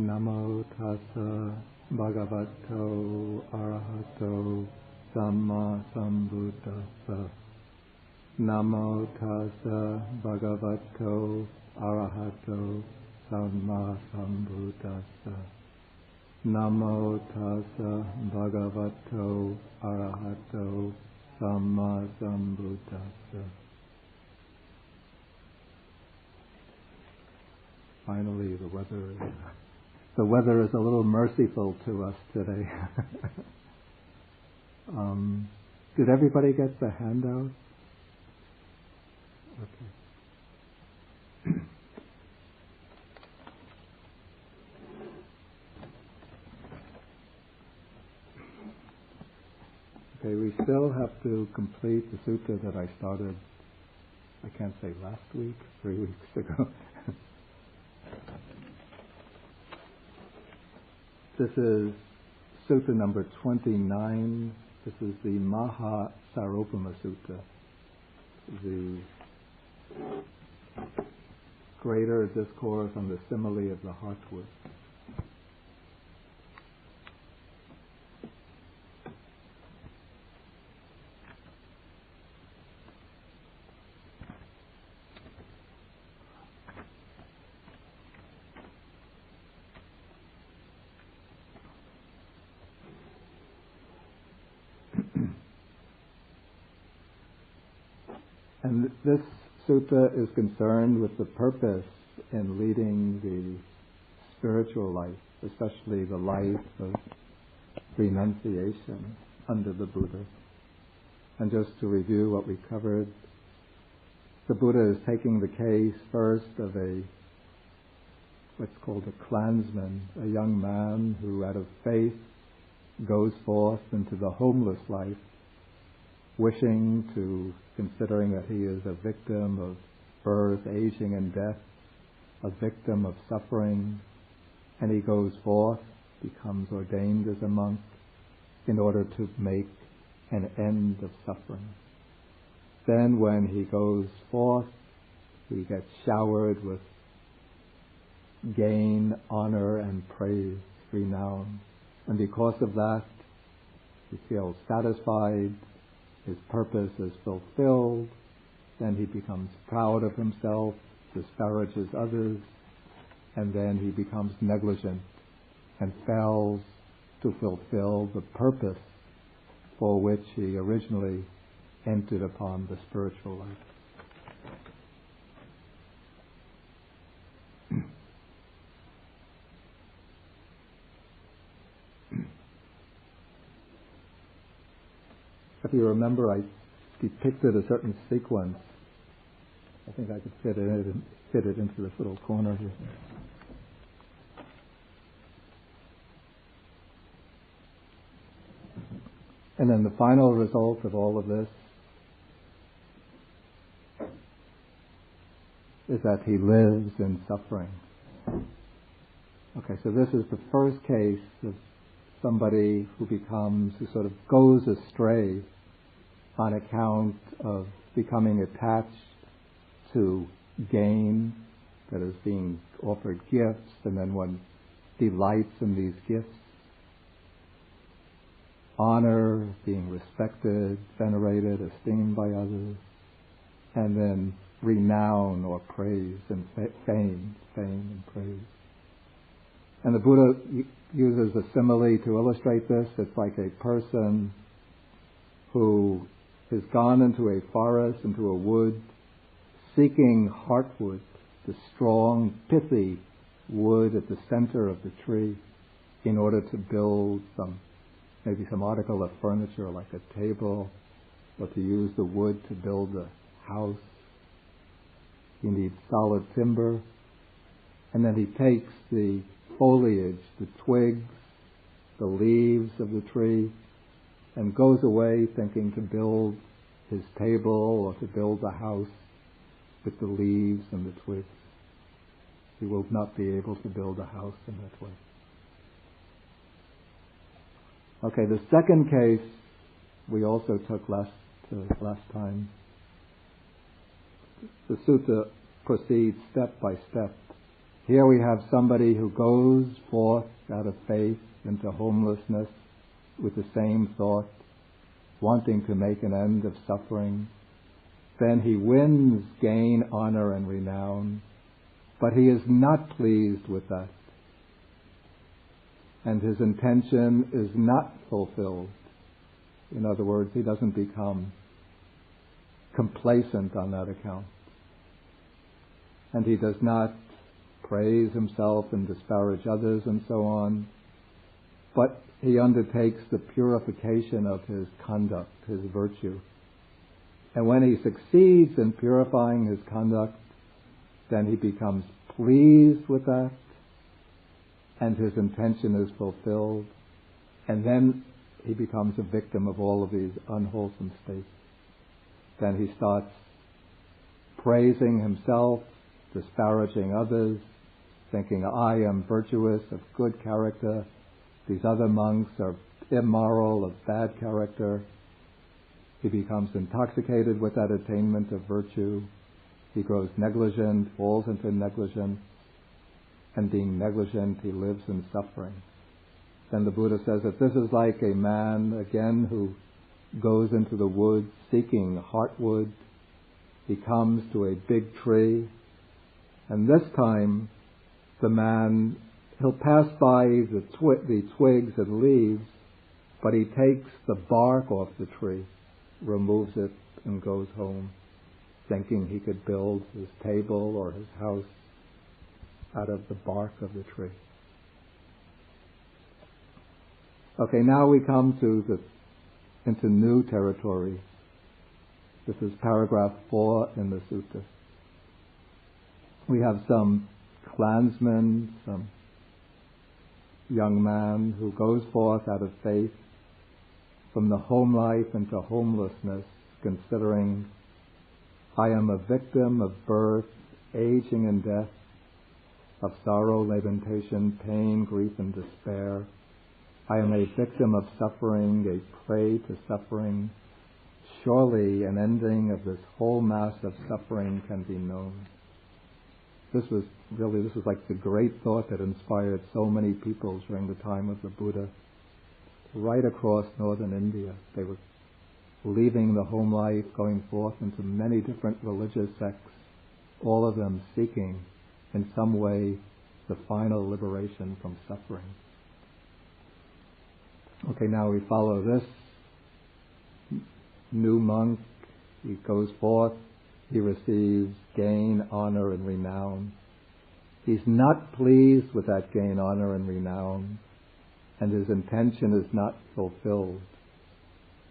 Namo tassa bhagavato arahato samma sambuddhassa. Namo tassa bhagavato arahato samma sambuddhassa. Namo tassa bhagavato arahato samma sambuddhassa. Finally, the weather is a little merciful to us today. Did everybody get the handout? Okay. Okay, we still have to complete the sutta that I started, I can't say last week, 3 weeks ago. This is Sutta number 29. This is the Mahāsāropama Sutta, the greater discourse on the simile of the Heartwood. And this sutta is concerned with the purpose in leading the spiritual life, especially the life of renunciation under the Buddha. And just to review what we covered, the Buddha is taking the case first of what's called a clansman, a young man who out of faith goes forth into the homeless life, considering that he is a victim of birth, aging, and death, a victim of suffering, and he goes forth, becomes ordained as a monk in order to make an end of suffering. Then when he goes forth, he gets showered with gain, honor, and praise, renown. And because of that, he feels satisfied, his purpose is fulfilled, then he becomes proud of himself, disparages others, and then he becomes negligent and fails to fulfill the purpose for which he originally entered upon the spiritual life. If you remember, I depicted a certain sequence. I think I could fit it into this little corner here. And then the final result of all of this is that he lives in suffering. Okay, so this is the first case of somebody who sort of goes astray on account of becoming attached to gain, that is being offered gifts, and then one delights in these gifts. Honor, being respected, venerated, esteemed by others, and then renown or praise and fame and praise. And the Buddha uses a simile to illustrate this. It's like a person who has gone into a forest, into a wood, seeking heartwood, the strong, pithy wood at the center of the tree, in order to build maybe some article of furniture like a table, or to use the wood to build a house. You need solid timber. And then he takes the foliage, the twigs, the leaves of the tree, and goes away thinking to build his table or to build a house with the leaves and the twigs. He will not be able to build a house in that way. Okay, the second case we also took last time. The sutta proceeds step by step. Here we have somebody who goes forth out of faith into homelessness with the same thought, wanting to make an end of suffering. Then he wins gain, honor, and renown, but he is not pleased with that. And his intention is not fulfilled. In other words, he doesn't become complacent on that account. And he does not praise himself and disparage others and so on, but he undertakes the purification of his conduct, his virtue. And when he succeeds in purifying his conduct, then he becomes pleased with that, and his intention is fulfilled, and then he becomes a victim of all of these unwholesome states. Then he starts praising himself, disparaging others, thinking, I am virtuous, of good character, these other monks are immoral, of bad character. He becomes intoxicated with that attainment of virtue. He grows negligent, falls into negligence, and being negligent, he lives in suffering. Then the Buddha says that this is like a man, again, who goes into the woods seeking heartwood. He comes to a big tree, and this time the man, he'll pass by the twigs and leaves, but he takes the bark off the tree, removes it, and goes home, thinking he could build his table or his house out of the bark of the tree. Okay, now we come into new territory. This is paragraph 4 in the Sutta. We have some clansman, some young man who goes forth out of faith from the home life into homelessness, considering, I am a victim of birth, aging and death, of sorrow, lamentation, pain, grief and despair. I am a victim of suffering, a prey to suffering. Surely an ending of this whole mass of suffering can be known. This was like the great thought that inspired so many people during the time of the Buddha. Right across northern India, they were leaving the home life, going forth into many different religious sects, all of them seeking in some way the final liberation from suffering. Okay, now we follow this new monk. He goes forth, he receives gain, honor, and renown. He's not pleased with that gain, honor, and renown, and his intention is not fulfilled.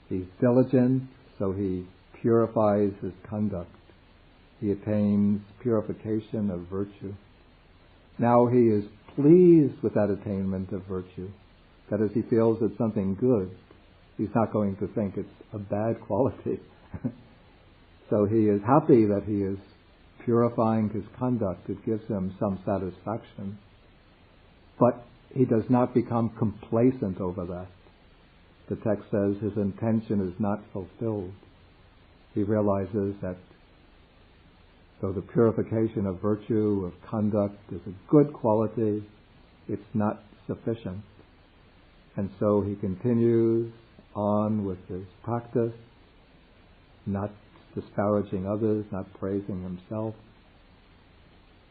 He's diligent, so he purifies his conduct. He attains purification of virtue. Now he is pleased with that attainment of virtue. That is, he feels it's something good. He's not going to think it's a bad quality. So he is happy that he is purifying his conduct. It gives him some satisfaction. But he does not become complacent over that. The text says his intention is not fulfilled. He realizes that though the purification of virtue, of conduct, is a good quality, it's not sufficient. And so he continues on with his practice, not disparaging others, not praising himself.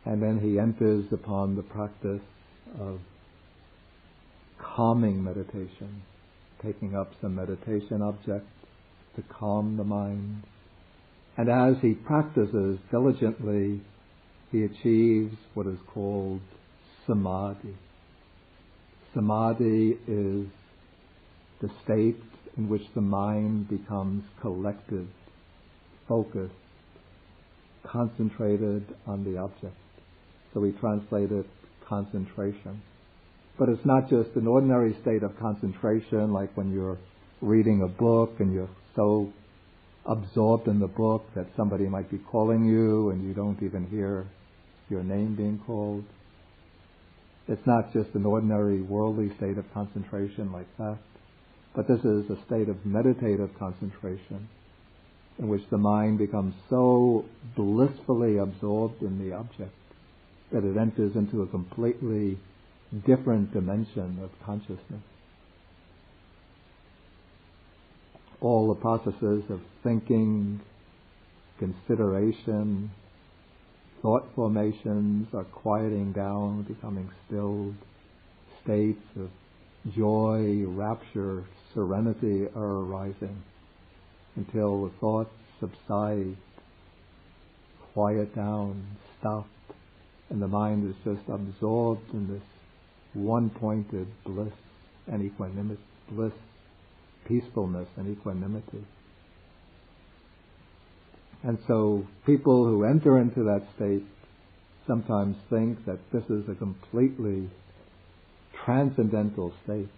And then he enters upon the practice of calming meditation, taking up some meditation object to calm the mind. And as he practices diligently, he achieves what is called samadhi. Samadhi is the state in which the mind becomes collected, focused, concentrated on the object. So we translate it concentration. But it's not just an ordinary state of concentration like when you're reading a book and you're so absorbed in the book that somebody might be calling you and you don't even hear your name being called. It's not just an ordinary worldly state of concentration like that, but this is a state of meditative concentration in which the mind becomes so blissfully absorbed in the object that it enters into a completely different dimension of consciousness. All the processes of thinking, consideration, thought formations are quieting down, becoming stilled. States of joy, rapture, serenity are arising until the thoughts subside, quiet down, stop, and the mind is just absorbed in this one-pointed bliss and equanimity, bliss, peacefulness and equanimity. And so people who enter into that state sometimes think that this is a completely transcendental state,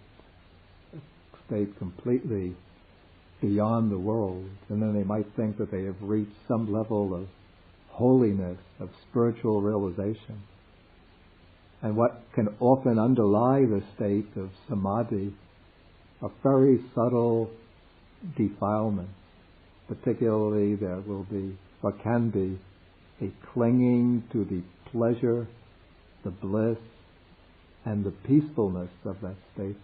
a state completely beyond the world, and then they might think that they have reached some level of holiness, of spiritual realization. And what can often underlie the state of samadhi are very subtle defilements. Particularly there will be, or can be, a clinging to the pleasure, the bliss, and the peacefulness of that state.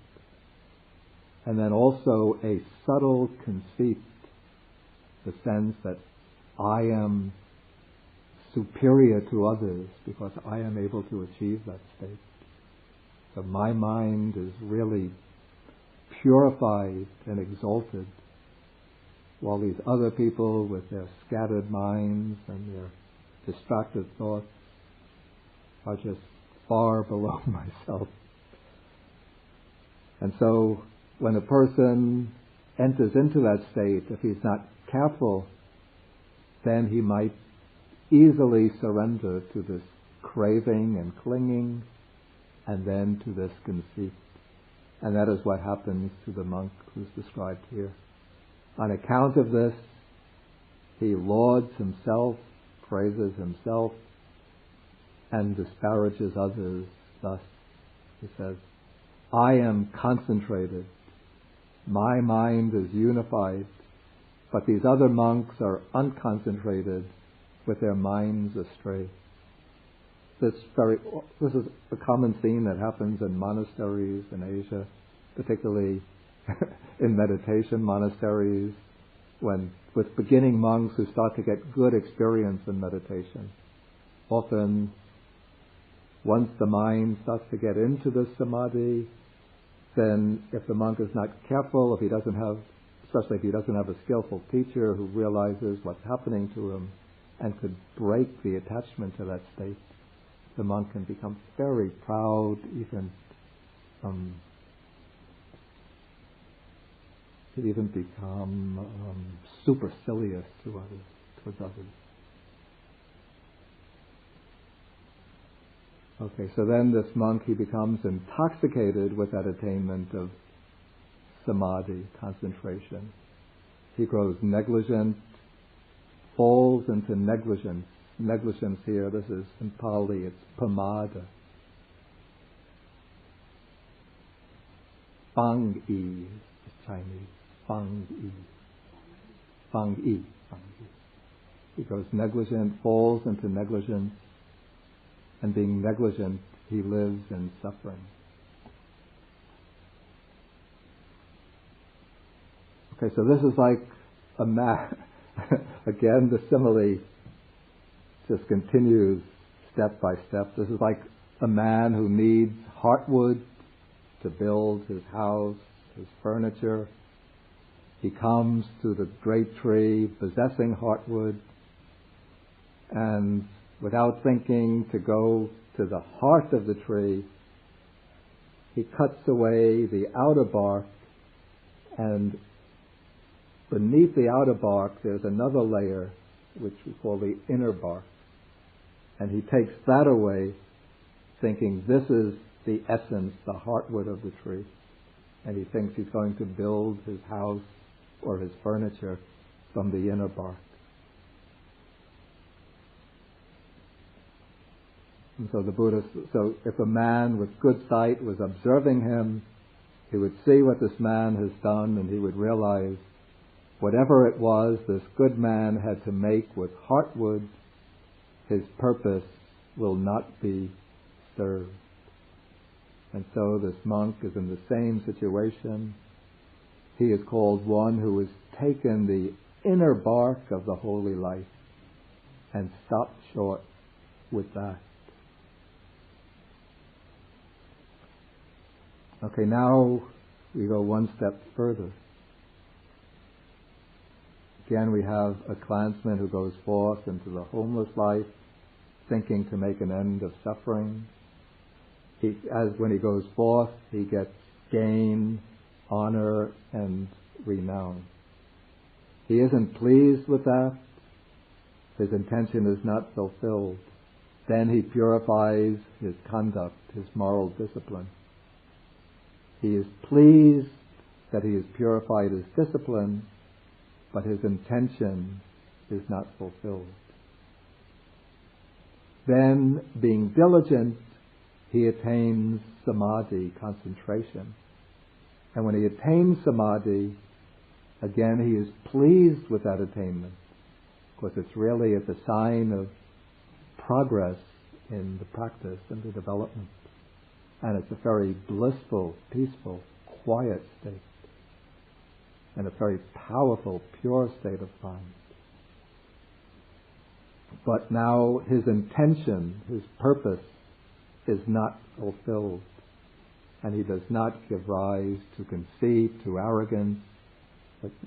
And then also a subtle conceit, the sense that I am superior to others because I am able to achieve that state. So my mind is really purified and exalted, while these other people with their scattered minds and their distracted thoughts are just far below myself. And so when a person enters into that state, if he's not careful, then he might easily surrender to this craving and clinging, and then to this conceit. And that is what happens to the monk who's described here. On account of this, he lauds himself, praises himself, and disparages others. Thus, he says, I am concentrated, my mind is unified, but these other monks are unconcentrated with their minds astray. This is a common theme that happens in monasteries in Asia, particularly in meditation monasteries, when with beginning monks who start to get good experience in meditation. Often, once the mind starts to get into the samadhi, then if the monk is not careful, if he doesn't have, especially if he doesn't have a skillful teacher who realizes what's happening to him and could break the attachment to that state, the monk can become very proud, even become supercilious towards others. Okay, so then this monk, he becomes intoxicated with that attainment of samadhi, concentration. He grows negligent, falls into negligence. Negligence here, this is in Pali, it's pamada. Fang-i is Chinese. Fang-i. Fang-i. He goes negligent, falls into negligence, and being negligent, he lives in suffering. Okay, so this is like a man. Again, the simile just continues step by step. This is like a man who needs Heartwood to build his house, his furniture. He comes to the great tree possessing Heartwood, and without thinking to go to the heart of the tree, he cuts away the outer bark, and beneath the outer bark there's another layer which we call the inner bark. And he takes that away, thinking this is the essence, the heartwood of the tree. And he thinks he's going to build his house or his furniture from the inner bark. And so the Buddha, so if a man with good sight was observing him, he would see what this man has done, and he would realize whatever it was this good man had to make with Heartwood his purpose will not be served. And so this monk is in the same situation. He is called one who has taken the inner bark of the holy life and stopped short with that. Okay, now we go one step further. Again, we have a clansman who goes forth into the homeless life, thinking to make an end of suffering. When he goes forth, he gets gain, honor, and renown. He isn't pleased with that. His intention is not fulfilled. Then he purifies his conduct, his moral discipline. He is pleased that he has purified his discipline, but his intention is not fulfilled. Then, being diligent, he attains samadhi, concentration. And when he attains samadhi, again he is pleased with that attainment, because it's really a sign of progress in the practice and the development. And it's a very blissful, peaceful, quiet state, and a very powerful, pure state of mind. But now his intention, his purpose, is not fulfilled, and he does not give rise to conceit, to arrogance,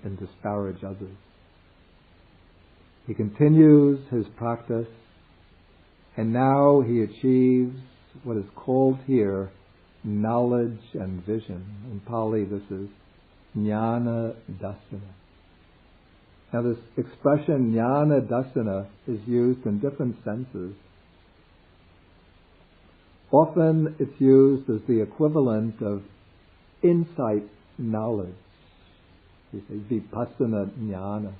and disparage others. He continues his practice, and now he achieves what is called here knowledge and vision. In Pali, this is jnana dasana. Now, this expression jnana dasana is used in different senses. Often it's used as the equivalent of insight knowledge. You say vipassana jnana.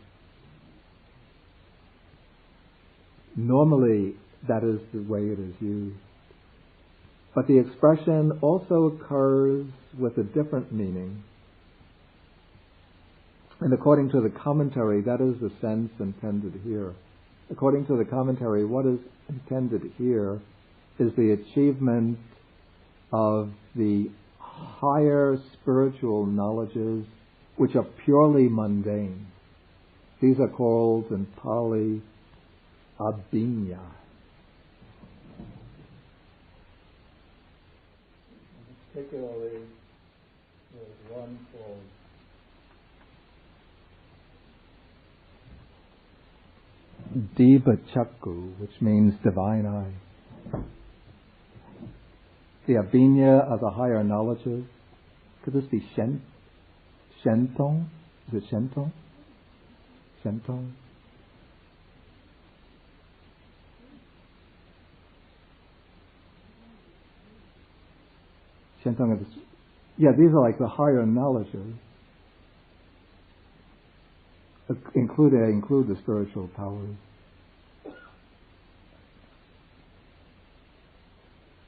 Normally, that is the way it is used. But the expression also occurs with a different meaning. And according to the commentary, that is the sense intended here. According to the commentary, what is intended here is the achievement of the higher spiritual knowledges which are purely mundane. These are called in Pali abhinya. Particularly, there's one called Diva Chakku, which means divine eye. The abhinya are the higher knowledges. Could this be Shentong? Is it Shentong? Shentong? Shentong is, these are like the higher knowledges. Include the spiritual powers.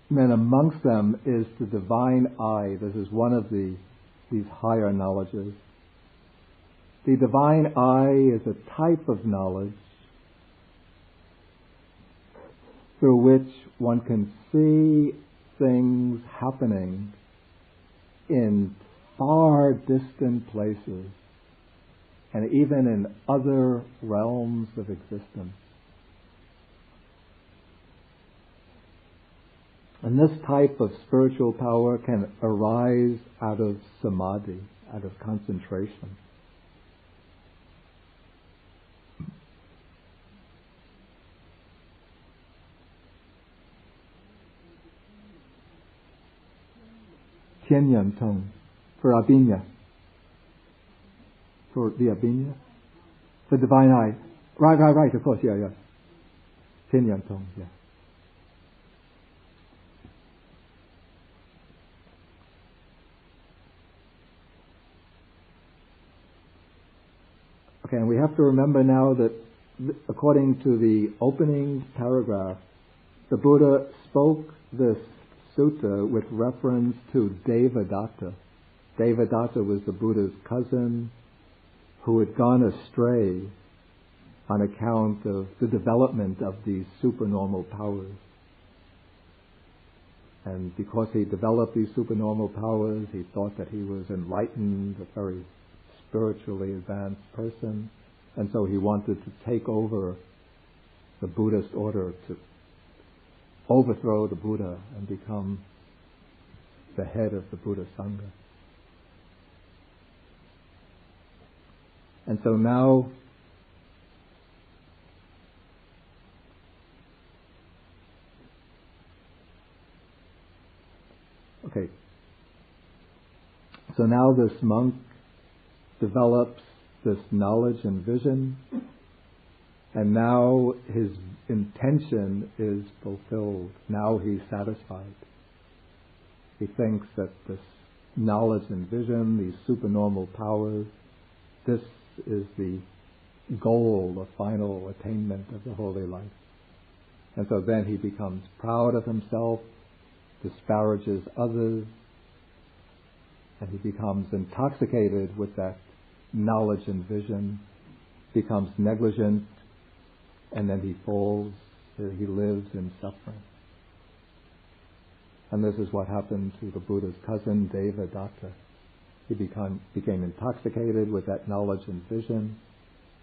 And then amongst them is the divine eye. This is one of these higher knowledges. The divine eye is a type of knowledge through which one can see things happening in far distant places and even in other realms of existence. And this type of spiritual power can arise out of samadhi, out of concentration. Tianyan Tong, for abhinya. For the abhinya? The divine eye. Right, of course, yeah. Tianyan Tong, yeah. Okay, and we have to remember now that according to the opening paragraph, the Buddha spoke this sutta with reference to Devadatta. Devadatta was the Buddha's cousin who had gone astray on account of the development of these supernormal powers. And because he developed these supernormal powers, he thought that he was enlightened, a very spiritually advanced person. And so he wanted to take over the Buddhist order, to overthrow the Buddha and become the head of the Buddha Sangha. And so now so now this monk develops this knowledge and vision, and now his intention is fulfilled. Now he's satisfied. He thinks that this knowledge and vision, these supernormal powers, this is the goal, the final attainment of the holy life. And so then he becomes proud of himself, disparages others, and he becomes intoxicated with that knowledge and vision, becomes negligent, and then he falls, he lives in suffering. And this is what happened to the Buddha's cousin, Devadatta. He became intoxicated with that knowledge and vision,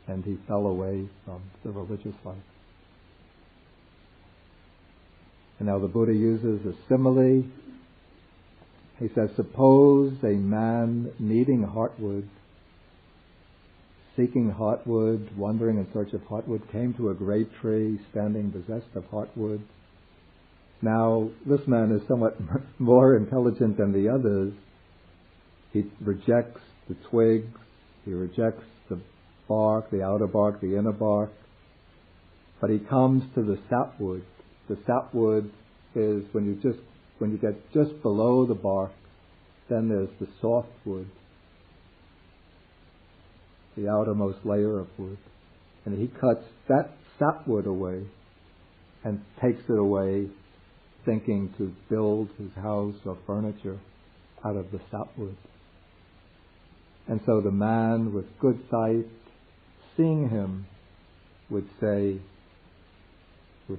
and he fell away from the religious life. And now the Buddha uses a simile. He says, suppose a man needing heartwood, seeking heartwood, wandering in search of heartwood, came to a great tree standing possessed of heartwood. Now, this man is somewhat more intelligent than the others. He rejects the twigs, he rejects the bark, the outer bark, the inner bark, but he comes to the sapwood. The sapwood is when you get just below the bark, then there's the softwood, the outermost layer of wood. And he cuts that sapwood away and takes it away, thinking to build his house or furniture out of the sapwood. And so the man with good sight, seeing him, would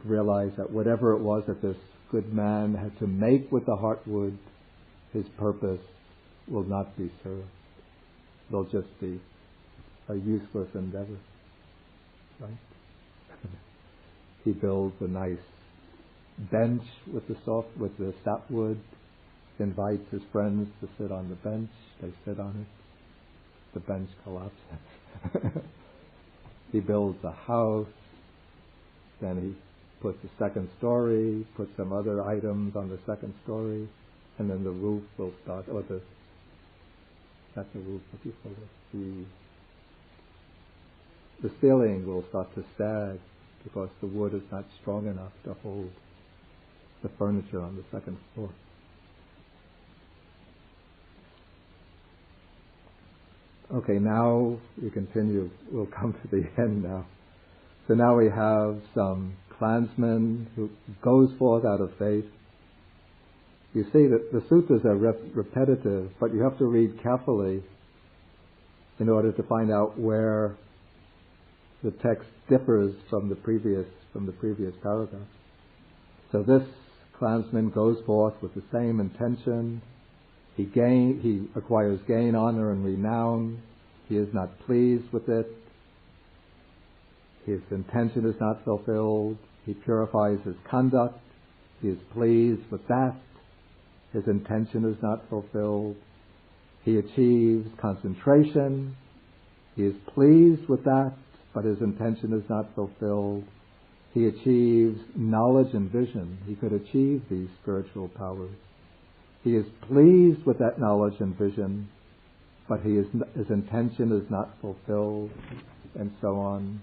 realize that whatever it was that this good man had to make with the heartwood, his purpose will not be served. It'll just be a useless endeavor. Right? He builds a nice bench with the sapwood, invites his friends to sit on the bench. They sit on it. The bench collapses. He builds a house. Then he puts a second story, puts some other items on the second story, and then the roof will start, not the roof, what do you call it? The ceiling will start to sag because the wood is not strong enough to hold the furniture on the second floor. Okay, now we continue. We'll come to the end now. So now we have some clansman who goes forth out of faith. You see that the suttas are repetitive, but you have to read carefully in order to find out where the text differs from the previous paragraph. So this clansman goes forth with the same intention. He acquires gain, honor, and renown. He is not pleased with it. His intention is not fulfilled. He purifies his conduct. He is pleased with that. His intention is not fulfilled. He achieves concentration. He is pleased with that, but his intention is not fulfilled. He achieves knowledge and vision. He could achieve these spiritual powers. He is pleased with that knowledge and vision, but his intention is not fulfilled, and so on.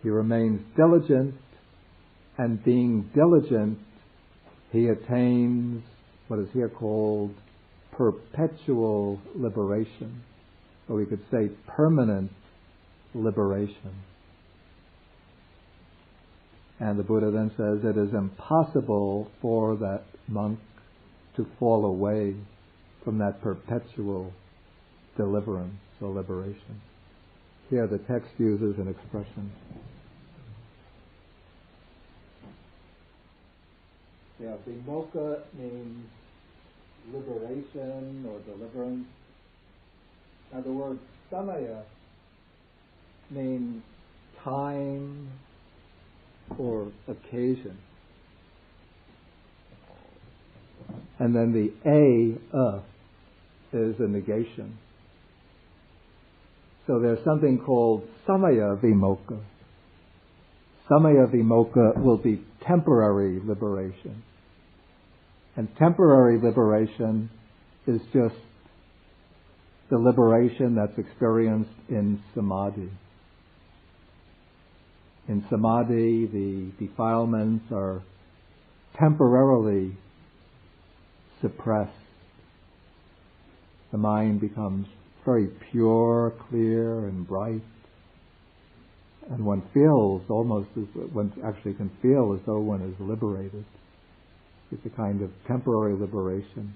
He remains diligent, and being diligent, he attains what is here called perpetual liberation, or we could say permanent liberation. And the Buddha then says it is impossible for that monk to fall away from that perpetual deliverance or liberation. Here the text uses an expression. Yeah, vimokkha means liberation or deliverance. Now the word samaya means time or occasion. And then the is a negation. So there's something called samaya vimokkha. Samaya vimokkha will be temporary liberation. And temporary liberation is just the liberation that's experienced in samadhi. In samadhi, the defilements are temporarily suppressed. The mind becomes very pure, clear, and bright. And one feels almost as one actually can feel as though one is liberated. It's a kind of temporary liberation.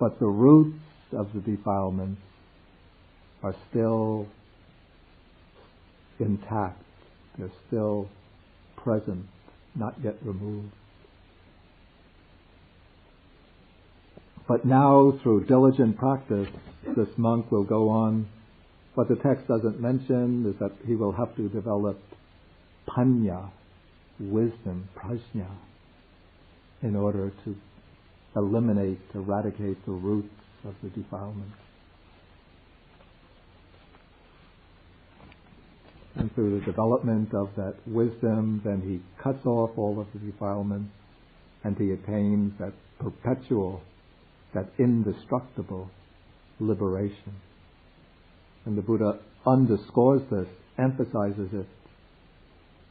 But the roots of the defilements are still intact. They're still present, not yet removed. But now, through diligent practice, this monk will go on. What the text doesn't mention is that he will have to develop panya, wisdom, prajna, in order to eradicate the roots of the defilements. And through the development of that wisdom, then he cuts off all of the defilements and he attains that perpetual, that indestructible liberation. And the Buddha underscores this, emphasizes it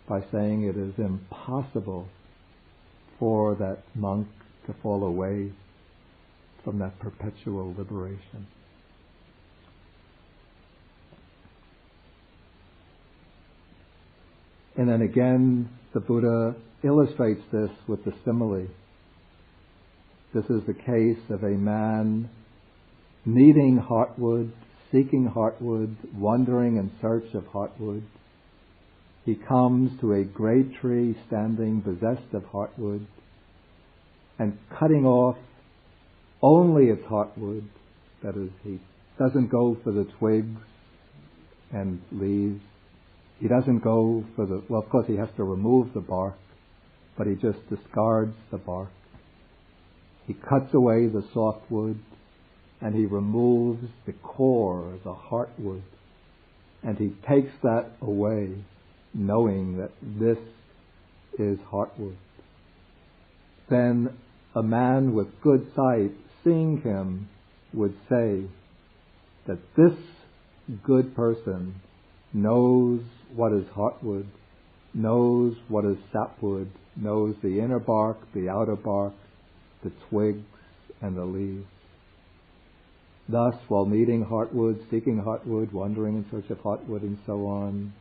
by saying it is impossible for that monk to fall away from that perpetual liberation. And then again, the Buddha illustrates this with the simile. This is the case of a man needing heartwood, seeking heartwood, wandering in search of heartwood. He comes to a great tree standing possessed of heartwood and cutting off only its heartwood. That is, he doesn't go for the twigs and leaves. He doesn't go for of course he has to remove the bark, but he just discards the bark. He cuts away the softwood and he removes the core, the heartwood, and he takes that away, knowing that this is heartwood. Then a man with good sight, seeing him, would say that this good person knows what is heartwood, knows what is sapwood, knows the inner bark, the outer bark, the twigs, and the leaves. Thus, while needing heartwood, seeking heartwood, wandering in search of heartwood, and so on,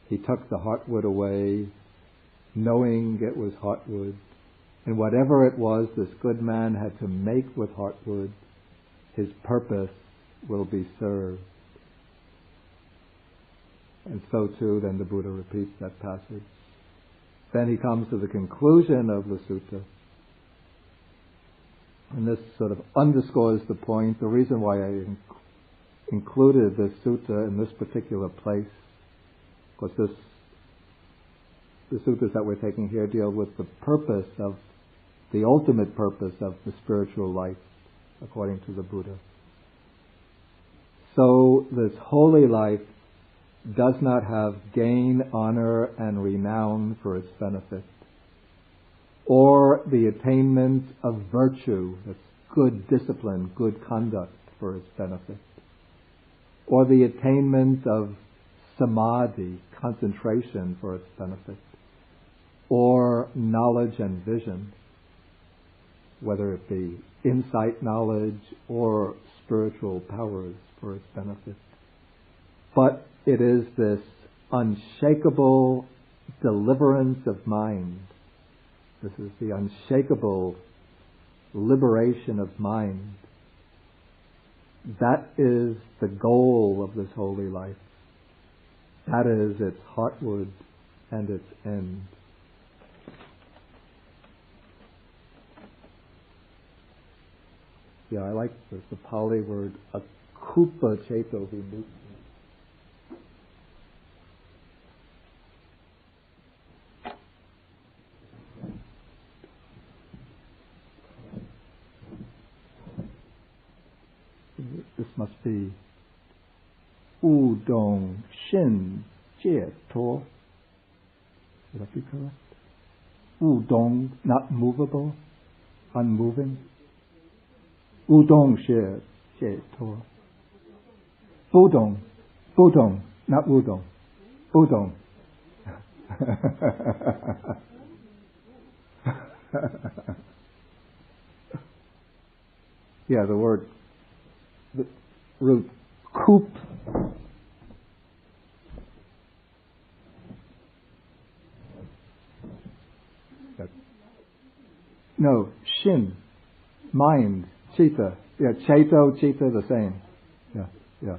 he took the heartwood away, knowing it was heartwood, and whatever it was this good man had to make with heartwood, his purpose will be served. And so too, then the Buddha repeats that passage. Then he comes to the conclusion of the sutta. And this sort of underscores the point, the reason why I included this sutta in this particular place. Of course, the suttas that we're taking here deal with the purpose of, the ultimate purpose of the spiritual life, according to the Buddha. So this holy life does not have gain, honor, and renown for its benefit, or the attainment of virtue, that's good discipline, good conduct, for its benefit, or the attainment of samadhi, concentration, for its benefit, or knowledge and vision, whether it be insight knowledge or spiritual powers, for its benefit. But it is this unshakable deliverance of mind. This is the unshakable liberation of mind. That is the goal of this holy life. That is its heartwood and its end. I like the Pali word akupa cheto vimukti. This must be udong shin jie to. Would that be correct? Udong, not movable, unmoving. Udong jie to. Budong, not udong. Udong. The root kup. No, shin, mind, chitta. Cheto, chitta, the same. Yeah.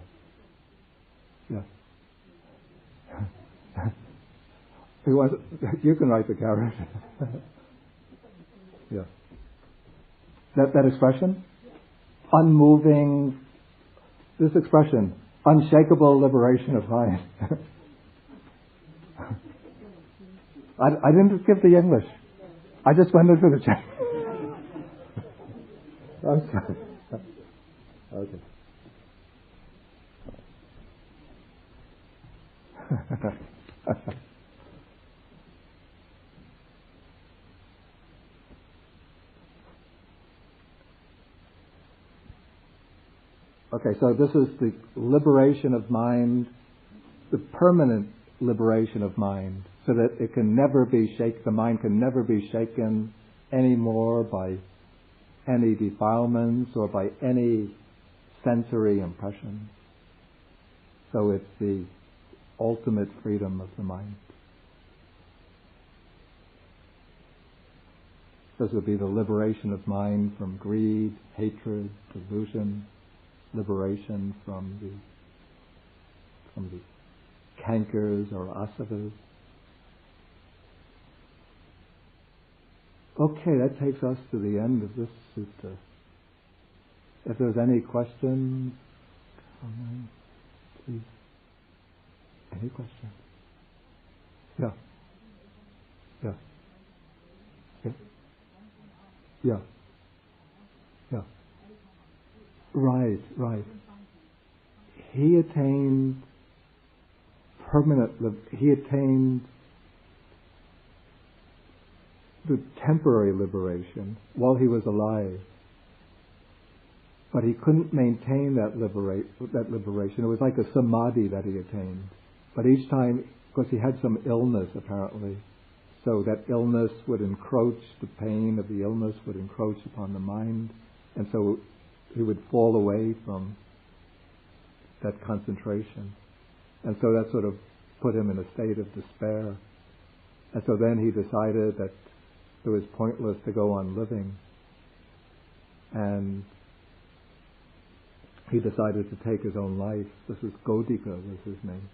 You can write the character. Yeah. That expression, unmoving. This expression, unshakable liberation of mind. I didn't give the English. I just went into the chat. I'm sorry. Okay. Okay, so this is the liberation of mind, the permanent liberation of mind, so that it can never be shaken. The mind can never be shaken anymore by any defilements or by any sensory impression. So it's the ultimate freedom of the mind. This would be the liberation of mind from greed, hatred, delusion, liberation from the cankers or asavas. Okay, that takes us to the end of this sutta. If there's any questions, comments, please. Any questions? Yeah. Right. He attained he attained the temporary liberation while he was alive. But he couldn't maintain that liberation. It was like a samadhi that he attained. But each time, because he had some illness apparently, so that illness would encroach, the pain of the illness would encroach upon the mind, and so he would fall away from that concentration. And so that sort of put him in a state of despair. And so then he decided that it was pointless to go on living. And he decided to take his own life. This was Godika, was his name.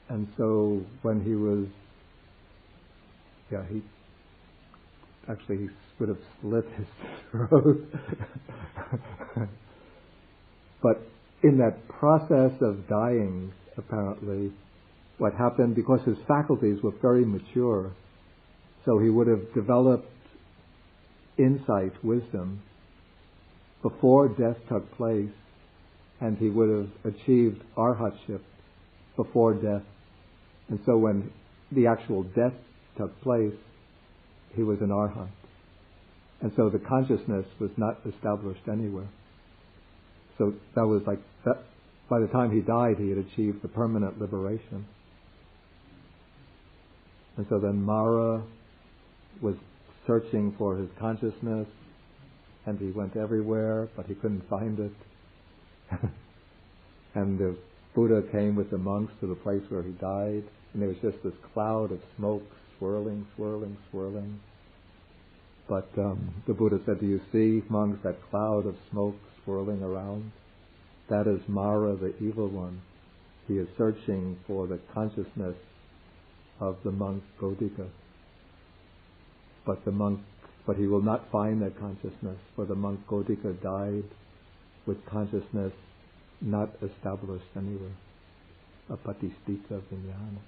And so when he was, he would have slit his throat. But in that process of dying, apparently, what happened, because his faculties were very mature, so he would have developed insight, wisdom, before death took place, and he would have achieved arhatship before death. And so when the actual death took place, he was an arhat. And so the consciousness was not established anywhere. So that was like that. By the time he died, he had achieved the permanent liberation. And so then Mara was searching for his consciousness, and he went everywhere, but he couldn't find it. And the Buddha came with the monks to the place where he died, and there was just this cloud of smoke swirling. But the Buddha said, "Do you see, monks, that cloud of smoke swirling around? That is Mara, the evil one. He is searching for the consciousness of the monk Godika." but he will not find that consciousness, for the monk Godika died with consciousness not established anywhere. Apatistita vijnana.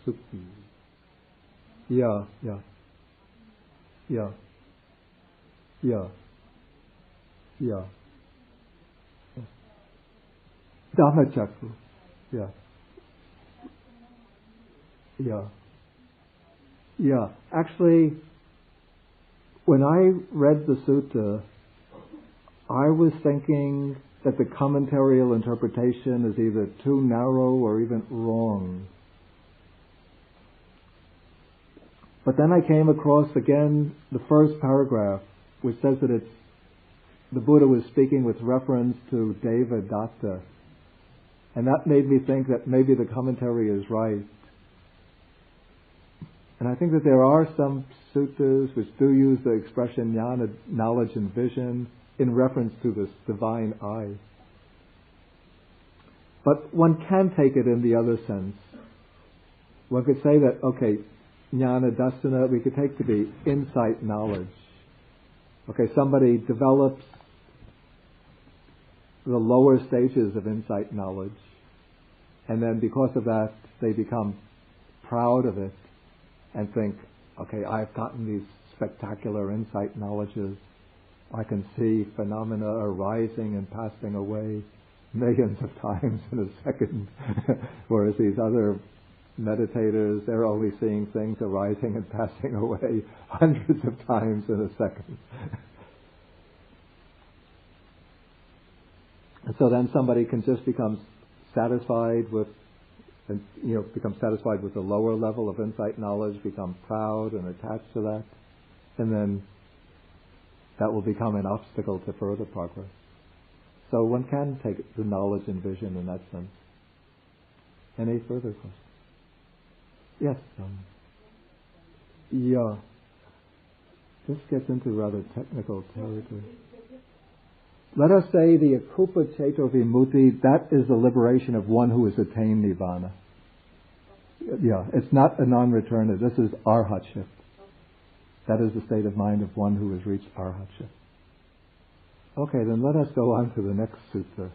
Sukhi. Yeah. Dhammachakkhu. Yeah. Actually, when I read the sutta, I was thinking that the commentarial interpretation is either too narrow or even wrong. But then I came across again the first paragraph, which says that the Buddha was speaking with reference to Deva Datta. And that made me think that maybe the commentary is right. And I think that there are some suttas which do use the expression jnana, knowledge and vision, in reference to this divine eye. But one can take it in the other sense. One could say that, okay, jnana dasana, we could take to be insight knowledge. Okay, somebody develops the lower stages of insight knowledge, and then because of that, they become proud of it and think, okay, I've gotten these spectacular insight knowledges. I can see phenomena arising and passing away millions of times in a second, whereas these other meditators, they're only seeing things arising and passing away hundreds of times in a second. And so then somebody can just become satisfied with, become satisfied with the lower level of insight knowledge, become proud and attached to that, and then that will become an obstacle to further progress. So one can take the knowledge and vision in that sense. Any further questions? Yes. This gets into rather technical territory. Let us say the akupa ceto vimutti, that is the liberation of one who has attained nirvana. Yeah, it's not a non-returner. This is arhatship. That is the state of mind of one who has reached arhatship. Okay, then let us go on to the next sutta.